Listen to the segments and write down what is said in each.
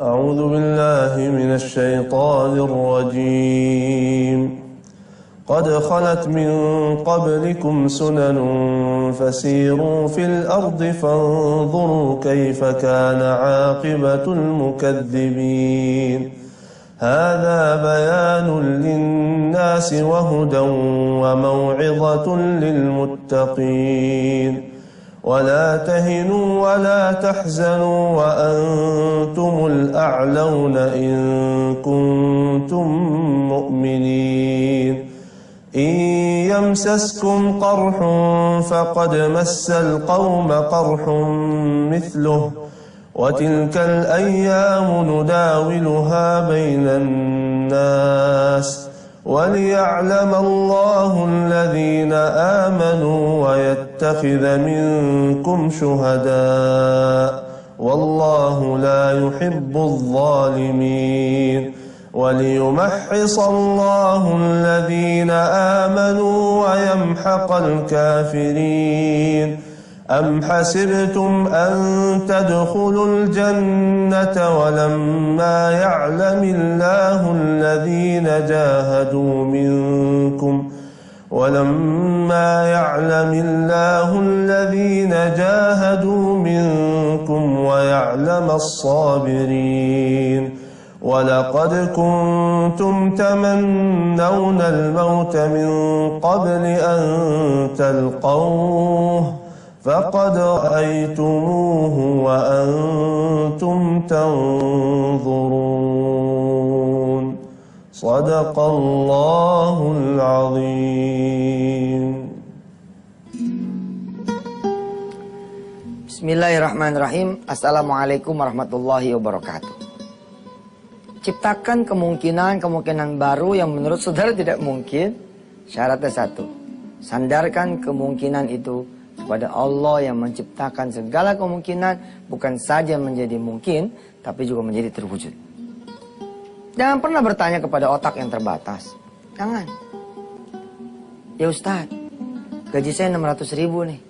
أعوذ بالله من الشيطان الرجيم قد خلت من قبلكم سنن فسيروا في الأرض فانظروا كيف كان عاقبة المكذبين هذا بيان للناس وهدى وموعظة للمتقين ولا تهنوا ولا تحزنوا وأنتم الأعلون إن كنتم مؤمنين إن يمسسكم قرح فقد مس القوم قرح مثله وتلك الأيام نداولها بين الناس وليعلم الله الذين آمنوا ويتخذ منكم شهداء والله لا يحب الظالمين وليمحص الله الذين آمنوا ويمحق الكافرين أم حسبتم أن تدخلوا الجنة ولما يعلم الله الذين جاهدوا منكم ويعلم الصابرين ولقد كنتم تمنون الموت من قبل أن تلقوه فقد رأيتموه وأنتم تنظرون صدق الله العظيم. Bismillahirrahmanirrahim. Assalamualaikum warahmatullahi wabarakatuh. Ciptakan kemungkinan baru yang menurut saudara tidak mungkin. Syaratnya satu, sandarkan kemungkinan itu kepada Allah yang menciptakan segala kemungkinan, bukan saja menjadi mungkin, tapi juga menjadi terwujud. Jangan pernah bertanya kepada otak yang terbatas. Jangan. Ya Ustaz, gaji saya 600.000 nih.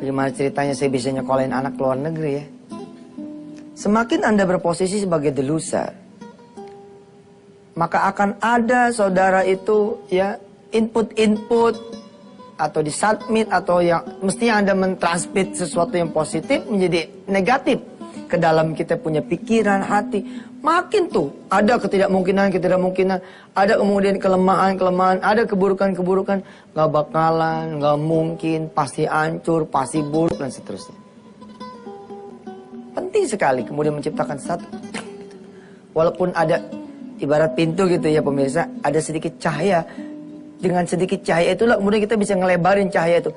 Bagaimana ceritanya saya bisa nyekolahin anak ke luar negeri ya? Semakin Anda berposisi sebagai the loser, maka akan ada saudara itu ya input atau disubmit atau yang mestinya Anda mentransmit sesuatu yang positif menjadi negatif ke dalam kita punya pikiran, hati. Makin tuh ada ketidakmungkinan, ada kemudian kelemahan, ada keburukan, gak bakalan, gak mungkin, pasti hancur, pasti buruk dan seterusnya. Penting sekali kemudian menciptakan satu, walaupun ada ibarat pintu gitu ya pemirsa, ada sedikit cahaya. Dengan sedikit cahaya itulah kemudian kita bisa ngelebarin cahaya itu.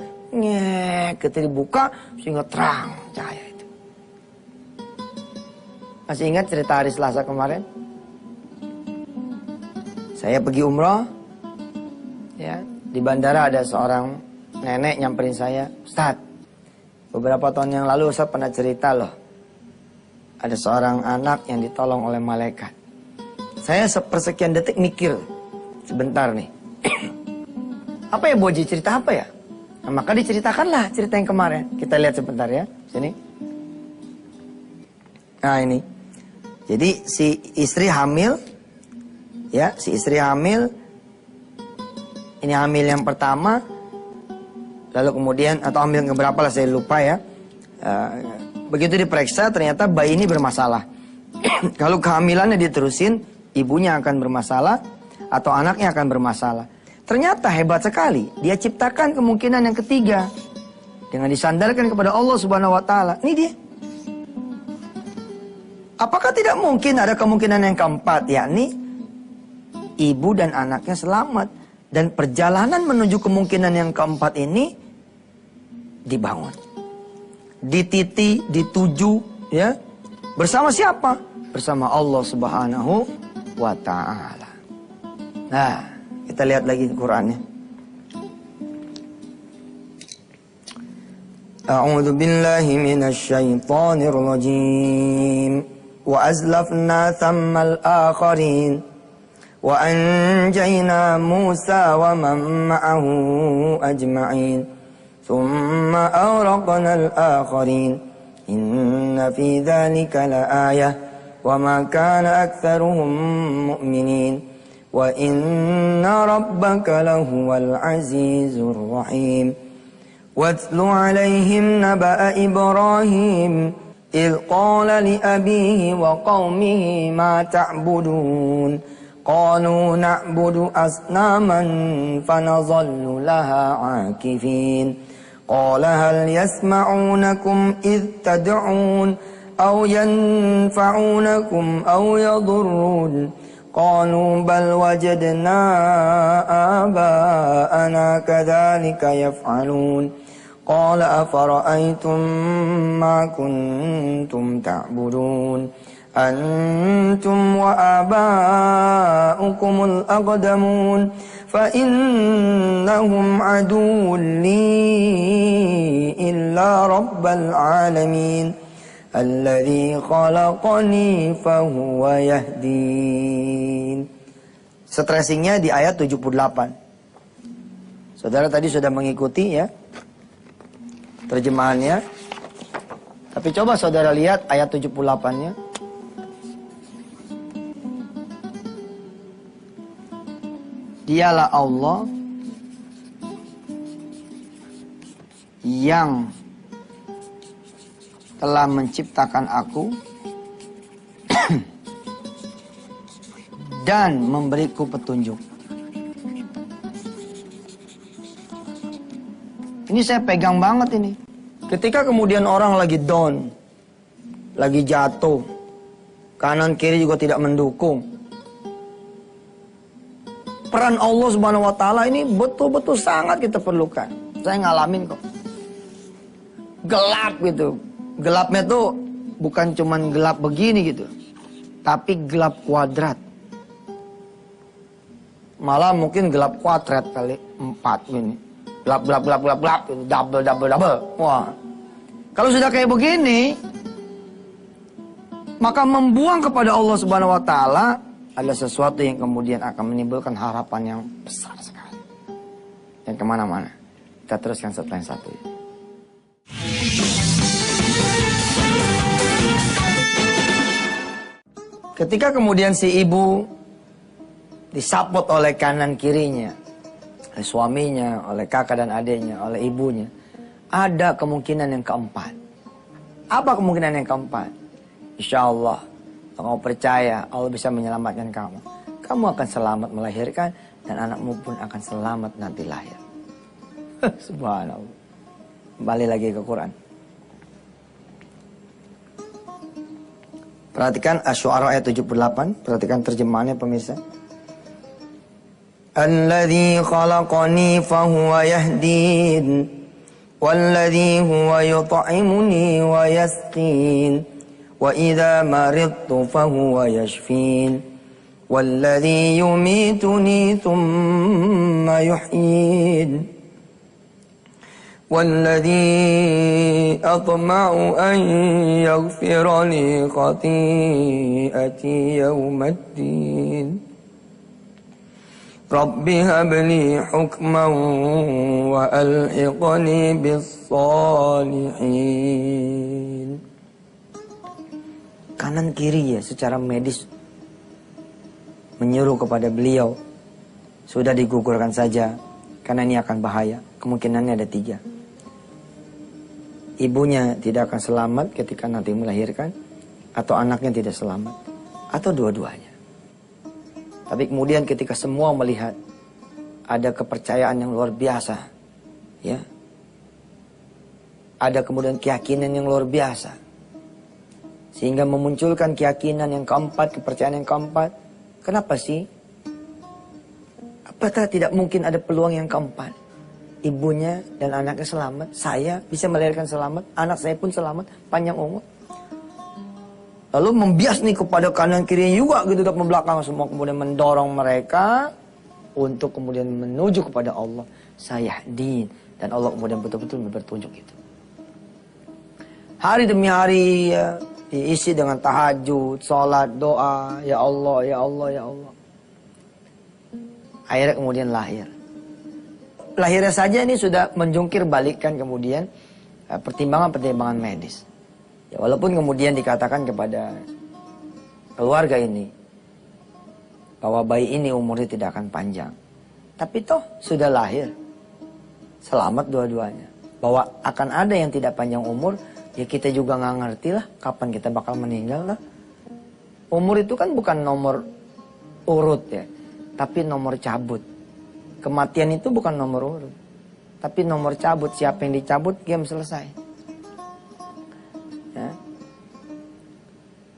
Ketika dibuka sehingga terang cahaya itu. Masih ingat cerita hari Selasa kemarin? Saya pergi umroh. Ya, di bandara ada seorang nenek nyamperin saya. Ustaz, beberapa tahun yang lalu Ustaz pernah cerita loh. Ada seorang anak yang ditolong oleh malaikat. Saya sepersekian detik mikir. Sebentar nih. Apa ya Boji, cerita apa ya? Nah, maka diceritakanlah cerita yang kemarin. Kita lihat sebentar ya. Sini. Nah ini. Jadi si istri hamil. Ya, si istri hamil. Ini hamil yang pertama. Lalu kemudian, atau hamil keberapa lah saya lupa ya. Begitu diperiksa ternyata bayi ini bermasalah. Kalau kehamilannya diterusin, ibunya akan bermasalah. Atau anaknya akan bermasalah. Ternyata hebat sekali. Dia ciptakan kemungkinan yang ketiga. Dengan disandarkan kepada Allah Subhanahu wa Ta'ala. Ini dia. Apakah tidak mungkin ada kemungkinan yang keempat? Yakni ibu dan anaknya selamat. Dan perjalanan menuju kemungkinan yang keempat ini dibangun. Dititi, dituju. Ya. Bersama siapa? Bersama Allah Subhanahu wa Ta'ala. Nah. Kita lihat lagi Qur'annya. A'udzu billahi minasy syaithanir rajim. Wa azlafna thammal akharin wa anjayna Musa wa man ma'ahu ajma'in. Thumma awraqna al-akharin. Inna fi dzalika laayah وما كان أكثرهم مؤمنين وإن ربك لهو العزيز الرحيم واتل عليهم نبأ إبراهيم إذ قال لأبيه وقومه ما تعبدون قالوا نعبد أصناما فنظل لها عاكفين قال هل يسمعونكم إذ تدعون أو ينفعونكم أو يضرون قالوا بل وجدنا آباءنا كذلك يفعلون قال أفرأيتم ما كنتم تعبدون أنتم وآباؤكم الأقدمون فإنهم عدو لي إلا رب العالمين الذي خلقني فهو يهدين. Stressingnya di ayat 78. Saudara tadi sudah mengikuti ya terjemahannya. Tapi coba saudara lihat ayat 78-nya. Dialah Allah yang telah menciptakan aku dan memberiku petunjuk. Ini saya pegang banget ini. Ketika kemudian orang lagi down, lagi jatuh, kanan kiri juga tidak mendukung, peran Allah Subhanahu wa taala ini betul-betul sangat kita perlukan. Saya ngalamin kok. Gelap gitu. Gelapnya tuh bukan cuman gelap begini gitu, tapi gelap kuadrat. Malah mungkin gelap kuadrat kali 4 gini. Gelap gitu. Double. Wah. Kalau sudah kayak begini, maka membuang kepada Allah Subhanahu wa taala adalah sesuatu yang kemudian akan menimbulkan harapan yang besar sekali. Yang kemana-mana. Kita teruskan setelah yang satu ini. Ketika kemudian si ibu disapot oleh kanan kirinya, oleh suaminya, oleh kakak dan adiknya, oleh ibunya, ada kemungkinan yang keempat. Apa kemungkinan yang keempat? Insya Allah, kalau kamu percaya Allah bisa menyelamatkan kamu, kamu akan selamat melahirkan dan anakmu pun akan selamat nanti lahir. Subhanallah. Kembali lagi ke Quran. Perhatikan Asy-Syu'ara ayat 78. Perhatikan terjemahannya pemirsa. Alladzi khalaqani fahuwa yahdin walladzi huwa yut'imuni wa yasqin wa idza maridtu fahuwa yashfin walladzi yumituni thumma yuhyin والذي أطمع أن يغفر لي خطيئتي يوم الدين رب هب لي حكما وألحقني بالصالحين. Kanan kiri ya secara medis menyuruh kepada beliau, sudah digugurkan saja karena ini akan bahaya. Kemungkinannya ada 3. Ibunya tidak akan selamat ketika nanti melahirkan, atau anaknya tidak selamat, atau dua-duanya. Tapi kemudian ketika semua melihat ada kepercayaan yang luar biasa, ya, ada kemudian keyakinan yang luar biasa, sehingga memunculkan keyakinan yang keempat, kepercayaan yang keempat. Kenapa sih? Apakah tidak mungkin ada peluang yang keempat? Ibunya dan anaknya selamat, saya bisa melahirkan selamat, anak saya pun selamat, panjang umur. Lalu membias nih kepada kanan kiri juga gitu, depan belakang semua, kemudian mendorong mereka untuk kemudian menuju kepada Allah. Saya din, dan Allah kemudian betul-betul bertunjuk itu. Hari demi hari ya, diisi dengan tahajud, sholat, doa, ya Allah, ya Allah, ya Allah. Akhirnya kemudian lahir. Lahirnya saja ini sudah menjungkir balikkan kemudian pertimbangan-pertimbangan medis. Ya, walaupun kemudian dikatakan kepada keluarga ini, bahwa bayi ini umurnya tidak akan panjang. Tapi toh sudah lahir, selamat dua-duanya. Bahwa akan ada yang tidak panjang umur, ya kita juga nggak ngerti lah kapan kita bakal meninggal lah. Umur itu kan bukan nomor urut ya, tapi nomor cabut. Kematian itu bukan nomor urut, tapi nomor cabut. Siapa yang dicabut, game selesai. Ya.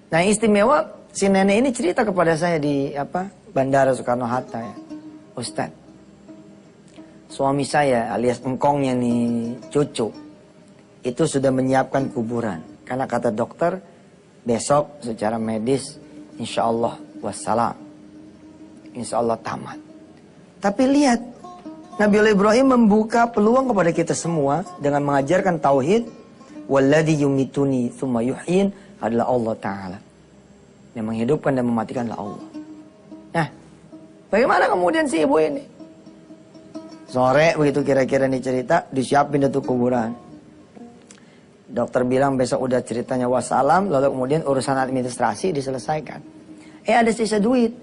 Nah istimewa, si nenek ini cerita kepada saya di Bandara Soekarno-Hatta ya. Ustadz, suami saya alias engkongnya nih cucu, itu sudah menyiapkan kuburan. Karena kata dokter, besok secara medis insya Allah wassalam. Insya Allah tamat. Tapi lihat, Nabi Ibrahim membuka peluang kepada kita semua dengan mengajarkan tauhid. Walladzi yumituni tsumma yuhyin adalah Allah Ta'ala. Yang menghidupkan dan mematikan adalah Allah. Nah, bagaimana kemudian si ibu ini? Sore begitu kira-kira nih cerita, disiapin itu kuburan. Dokter bilang besok udah ceritanya wassalam, lalu kemudian urusan administrasi diselesaikan. Ada sisa duit.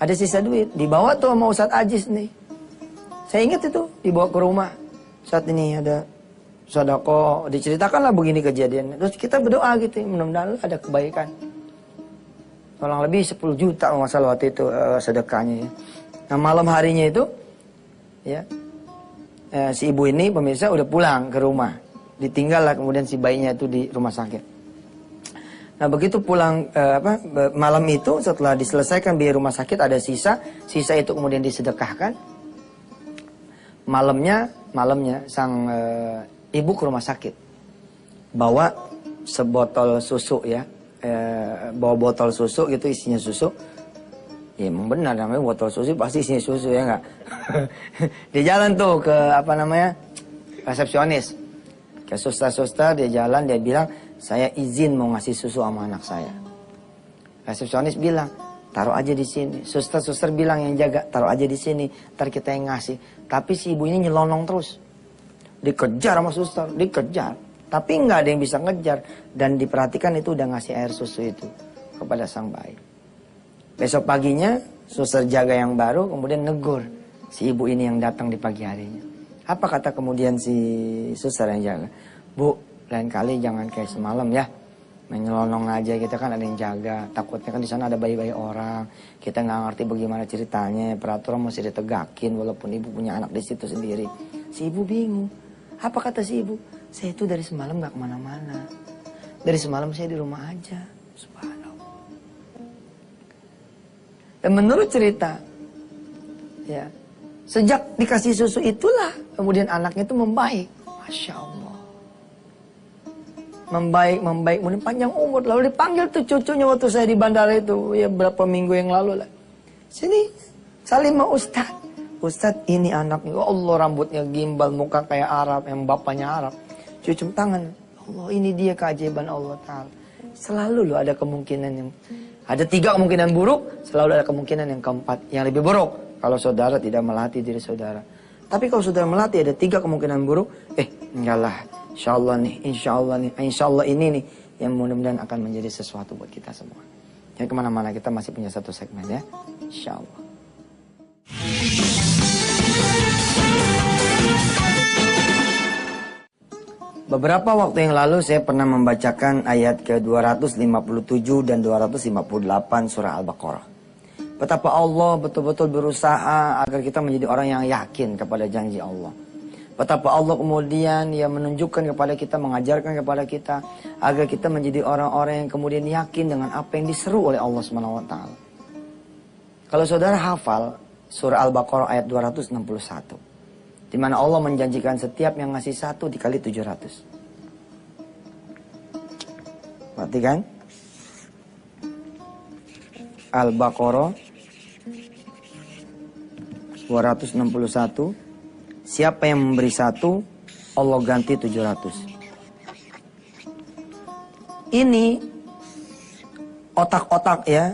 Ada sisa duit. Dibawa tuh sama Ustadz Ajis nih. Saya ingat itu, dibawa ke rumah. Saat ini ada sedekah, diceritakanlah begini kejadiannya. Terus kita berdoa gitu, mudah-mudahan ada kebaikan. Kurang lebih 10 juta masalah waktu itu sedekahnya ya. Nah malam harinya itu, ya si ibu ini pemirsa udah pulang ke rumah. Ditinggal lah kemudian si bayinya itu di rumah sakit. Nah begitu pulang malam itu setelah diselesaikan biaya rumah sakit ada sisa itu kemudian disedekahkan. Malamnya sang ibu ke rumah sakit, bawa sebotol susu ya, bawa botol susu gitu isinya susu. Ya emang benar namanya botol susu pasti isinya susu ya enggak. Dia jalan tuh ke resepsionis, ke suster-suster, dia jalan dia bilang saya izin mau ngasih susu sama anak saya. Resepsionis bilang taruh aja di sini. Suster-suster bilang yang jaga taruh aja di sini, ntar kita yang ngasih. Tapi si ibu ini nyelonong terus. Dikejar sama suster, dikejar. Tapi nggak ada yang bisa ngejar. Dan diperhatikan itu udah ngasih air susu itu kepada sang bayi. Besok paginya, suster jaga yang baru kemudian negur si ibu ini yang datang di pagi harinya. Apa kata kemudian si suster yang jaga? Bu, lain kali jangan kayak semalam ya. Menyelonong aja, kita kan ada yang jaga. Takutnya kan di sana ada bayi-bayi orang. Kita nggak ngerti bagaimana ceritanya. Peraturan masih ditegakin walaupun ibu punya anak di situ sendiri. Si ibu bingung. Apa kata si ibu? Saya itu dari semalam nggak kemana-mana. Dari semalam saya di rumah aja. Subhanallah. Dan menurut cerita, ya, sejak dikasih susu itulah kemudian anaknya itu membaik. Masya Allah. Membaik, kemudian panjang umur. Lalu dipanggil tuh cucunya waktu saya di bandara itu, ya berapa minggu yang lalu lah. Sini, salim sama Ustadz. Ustadz ini anaknya, oh Allah rambutnya gimbal, muka kayak Arab, yang bapaknya Arab. Cucum tangan, Allah ini dia keajaiban Allah Ta'ala. Selalu loh ada kemungkinan yang, ada 3 kemungkinan buruk, selalu ada kemungkinan yang keempat, yang lebih buruk. Kalau saudara tidak melatih diri saudara. Tapi kalau saudara melatih ada 3 kemungkinan buruk, enggak lah. Insya Allah ini nih yang mudah-mudahan akan menjadi sesuatu buat kita semua. Jadi kemana-mana kita masih punya satu segmen ya, Insya Allah. Beberapa waktu yang lalu saya pernah membacakan ayat ke-257 dan 258 surah Al-Baqarah. Betapa Allah betul-betul berusaha agar kita menjadi orang yang yakin kepada janji Allah. Betapa Allah kemudian ya menunjukkan kepada kita, mengajarkan kepada kita agar kita menjadi orang-orang yang kemudian yakin dengan apa yang diseru oleh Allah SWT. Kalau saudara hafal surah Al-Baqarah ayat 261, di mana Allah menjanjikan setiap yang ngasih 1 dikali 700. Perhatikan Al-Baqarah 261. Siapa yang memberi 1, Allah ganti 700. Ini otak-otak ya,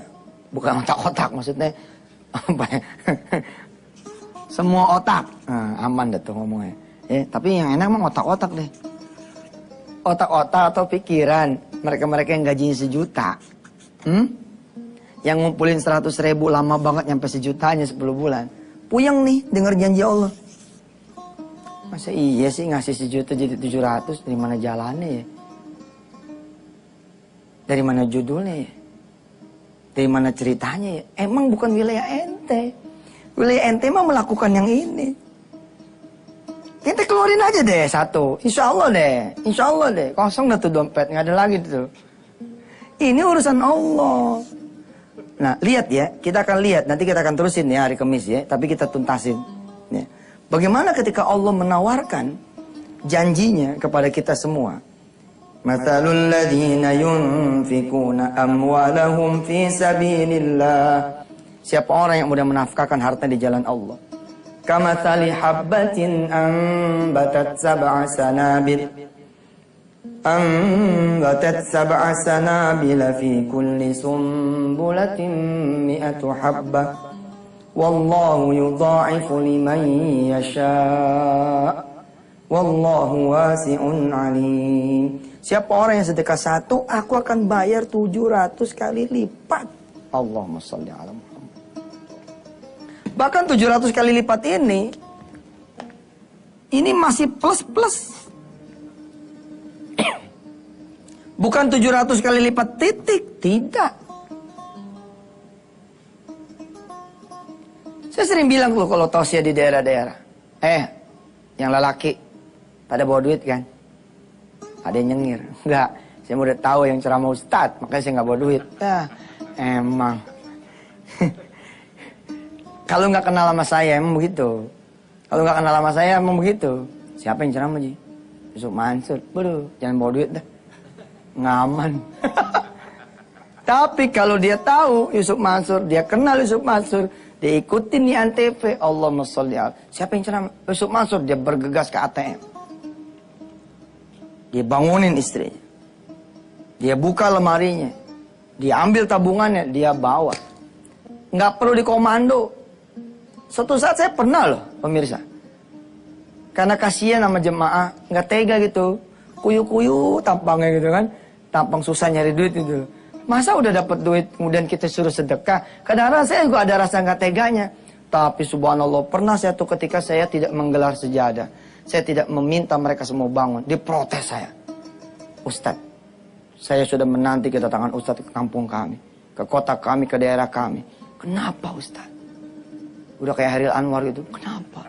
bukan otak-otak maksudnya apa ya? Semua otak, aman deh tuh ngomongnya. Tapi yang enak mah otak-otak deh. Otak-otak atau pikiran mereka-mereka yang gajinya 1 juta. Yang ngumpulin 100.000 lama banget nyampe sejutanya 10 bulan. Puyeng nih denger janji Allah. Masa iya sih ngasih 1 juta jadi 700, dari mana jalannya ya? Dari mana judulnya ya? Dari mana ceritanya ya? Emang bukan wilayah ente. Wilayah ente mah melakukan yang ini. Ente keluarin aja deh 1. Insya Allah deh. Insya Allah deh. Kosong dah tuh dompet. Nggak ada lagi tuh. Ini urusan Allah. Nah lihat ya. Kita akan lihat. Nanti kita akan terusin ya hari Kamis ya. Tapi kita tuntasin. Ya. Bagaimana ketika Allah menawarkan janjinya kepada kita semua. Mathalul ladzina yunfikuna amwalahum fi sabilillah. Siapa orang yang mudah menafkahkan harta di jalan Allah. Kamathali habbatin ambatat sab'a sanabil. أنبتت 7 سنابل في كل سنبلة 100 حبة والله يضاعف لمن يشاء والله واسع عليم. Siapa orang yang sedekah 1, aku akan bayar 700 kali lipat. Allahumma shalli ala Muhammad. Bahkan 700 kali lipat ini masih plus. Bukan 700 kali lipat titik. Tidak. Saya sering bilang loh kalau tausiah di daerah-daerah. Yang lelaki pada bawa duit kan? Ada yang nyengir. Enggak. Saya udah tahu yang ceramah Ustadz. Makanya saya nggak bawa duit. Emang. Kalau nggak kenal sama saya emang begitu. Kalau nggak kenal sama saya emang begitu. Siapa yang ceramah Ji? Yusuf Mansur. Waduh, jangan bawa duit dah. Ngaman. Tapi kalau dia tahu Yusuf Mansur, dia kenal Yusuf Mansur, dia ikutin di Antv, Allahumma sholli ala. Siapa yang ceramah? Yusuf Mansur, dia bergegas ke ATM. Dia bangunin istrinya. Dia buka lemarinya. Dia ambil tabungannya, dia bawa. Nggak perlu dikomando. Suatu saat saya pernah loh, pemirsa. Karena kasihan sama jemaah, nggak tega gitu. Kuyu-kuyu tampangnya gitu kan. Tampang susah nyari duit itu. Masa udah dapat duit kemudian kita suruh sedekah. Kadang-kadang saya juga ada rasa nggak teganya. Tapi subhanallah pernah satu ketika saya tidak menggelar sejadah. Saya tidak meminta mereka semua bangun. Diprotes saya. Ustadz, saya sudah menanti kedatangan Ustadz ke kampung kami. Ke kota kami, ke daerah kami. Kenapa Ustadz? Udah kayak Hairil Anwar gitu. Kenapa?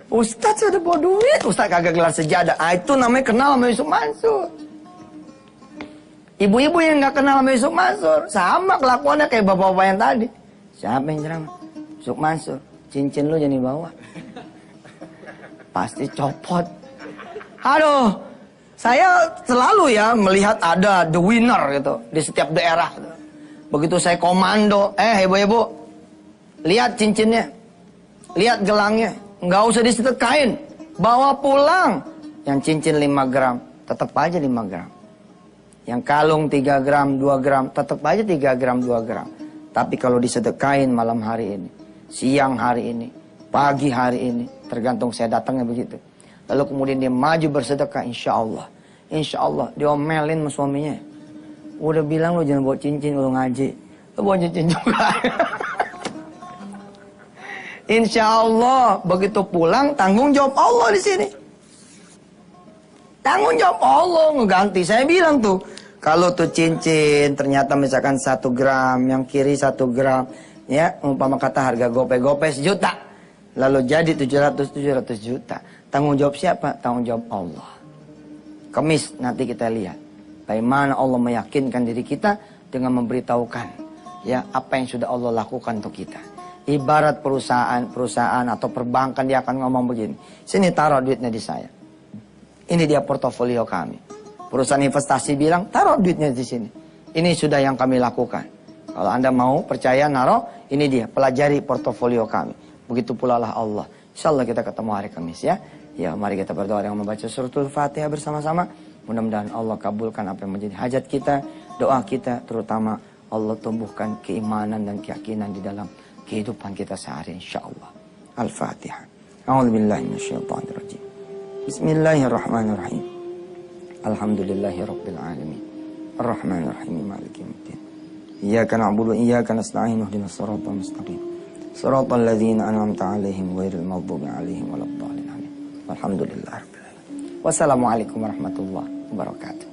Ustadz sudah bawa duit. Ustadz kagak gelar sejadah. Itu namanya kenal sama Yusuf Mansur. Ibu-ibu yang nggak kenal sama Yusuf Mansur sama kelakuannya kayak bapak-bapak yang tadi. Siapa yang ceramah? Yusuf Mansur. Cincin lu jangan dibawa. Pasti copot. Aduh, saya selalu ya melihat ada the winner gitu di setiap daerah. Begitu saya komando, ibu-ibu, lihat cincinnya, lihat gelangnya, nggak usah disedekain, bawa pulang. Yang cincin 5 gram, tetap aja 5 gram. Yang kalung 3 gram, 2 gram, tetap aja 3 gram, 2 gram. Tapi kalau disedekain malam hari ini, siang hari ini, pagi hari ini, tergantung saya datangnya begitu. Lalu kemudian dia maju bersedekah, insya Allah, diomelin sama suaminya. Udah bilang lo jangan bawa cincin kalau ngaji, lo bawa cincin juga. Insya Allah, begitu pulang tanggung jawab Allah di sini. Tanggung jawab Allah ngeganti. Saya bilang tuh, kalau tuh cincin ternyata misalkan 1 gram, yang kiri 1 gram, ya umpama kata harga gope 1 juta, lalu jadi 700 juta. Tanggung jawab siapa? Tanggung jawab Allah. Kamis nanti kita lihat bagaimana Allah meyakinkan diri kita dengan memberitahukan ya apa yang sudah Allah lakukan untuk kita. Ibarat perusahaan atau perbankan, dia akan ngomong begini, sini taruh duitnya di saya. Ini dia portofolio kami. Perusahaan investasi bilang, taruh duitnya di sini. Ini sudah yang kami lakukan. Kalau Anda mau percaya naruh, ini dia, pelajari portofolio kami. Begitu pula lah Allah. Insya Allah kita ketemu hari Kamis ya. Ya, mari kita berdoa dengan membaca suratul Fatihah bersama-sama. Mudah-mudahan Allah kabulkan apa yang menjadi hajat kita, doa kita, terutama Allah tumbuhkan keimanan dan keyakinan di dalam kehidupan kita sehari, insya Allah. Al-Fatihah. A'udzubillahi minasyaitonirrajim. Bismillahirrahmanirrahim. Alhamdulillahirabbil alamin. Arrahmanirrahim. Maliki yaumiddin. Iyyaka na'budu wa iyyaka nasta'in ihdinas siratal mustaqim. Siratal ladzina an'amta 'alaihim ghairil maghdubi 'alaihim waladdallin. Amin. Walhamdulillahirabbil alamin. Wassalamualaikum warahmatullahi wabarakatuh.